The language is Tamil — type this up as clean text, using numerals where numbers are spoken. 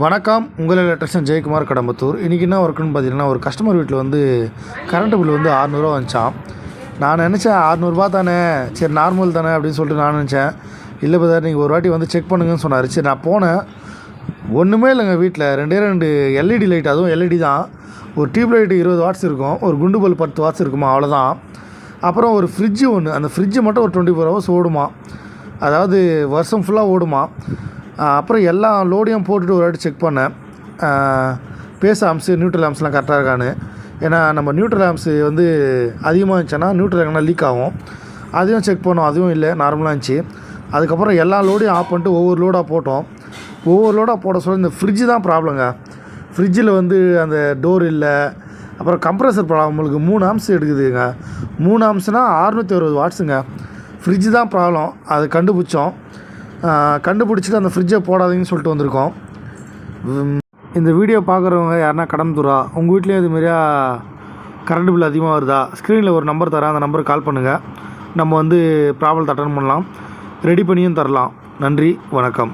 வணக்கம். உங்கள் எலக்ட்ரிஷியன் ஜெயக்குமார், கடம்பத்தூர். இன்றைக்கி என்ன ஒர்க்குன்னு பார்த்தீங்கன்னா, ஒரு கஸ்டமர் வீட்டில் வந்து கரண்ட்டு பில் வந்து 600 வந்துச்சான். நான் நினச்சேன் 600 தானே, சரி நார்மல் தானே அப்படின்னு சொல்லிட்டு நான் நினச்சேன். இல்லை பதார், நீங்கள் ஒரு வாட்டி வந்து செக் பண்ணுங்கன்னு சொன்னார். சரி நான் போனேன், ஒன்றுமே இல்லைங்க. வீட்டில் ரெண்டு எல்இடி லைட், அதுவும் எல்இடி தான். ஒரு டியூப் லைட்டு 20 வாட்ஸ் இருக்கும், ஒரு குண்டு பல்ப் 10 வாட்ஸ் இருக்குமா, அவ்வளோதான். அப்புறம் ஒரு ஃப்ரிட்ஜு ஒன்று, அந்த ஃப்ரிட்ஜு மட்டும் ஒரு 24 ஹவர்ஸ் ஓடுமா, அதாவது வருஷம் ஃபுல்லாக ஓடுமா. அப்புறம் எல்லா லோடையும் போட்டுட்டு ஒரு வாட்டி செக் பண்ணேன், பேஸ் ஆம்ஸு நியூட்ரல் ஆம்ஸ்லாம் கரெக்டாக இருக்கான்னு. ஏன்னா நம்ம நியூட்ரல் ஆம்ஸு வந்து அதிகமாக இருந்துச்சுன்னா நியூட்ரல் எங்கன்னா லீக் ஆகும். அதையும் செக் பண்ணோம், அதுவும் இல்லை, நார்மலாக இருந்துச்சு. அதுக்கப்புறம் எல்லா லோடையும் ஆஃப் பண்ணிட்டு ஒவ்வொரு லோடாக போட்டோம். ஒவ்வொரு லோடாக போட சொல்ல இந்த ஃப்ரிட்ஜு தான் ப்ராப்ளங்க. ஃப்ரிட்ஜில் வந்து அந்த டோர் இல்லை. அப்புறம் கம்ப்ரஸர் ப்ராப்ளம். உங்களுக்கு 3 ஆம்ஸ் எடுக்குதுங்க. 3 ஆம்ஸ்னால் 660 வாட்ஸுங்க. ஃப்ரிட்ஜு தான் ப்ராப்ளம். அது கண்டுபிடிச்சிட்டு அந்த ஃப்ரிட்ஜை போடாதீங்கன்னு சொல்லிட்டு வந்திருக்கோம். இந்த வீடியோ பார்க்குறவங்க யாருன்னா கடம்பத்தூரா, உங்கள் வீட்லேயும் இதுமாரியா கரண்ட் பில் அதிகமாக வருதா, ஸ்க்ரீனில் ஒரு நம்பர் தரேன், அந்த நம்பருக்கு கால் பண்ணுங்கள். நம்ம வந்து ப்ராப்ளத்தை அட்டன் பண்ணலாம், ரெடி பண்ணியும் தரலாம். நன்றி, வணக்கம்.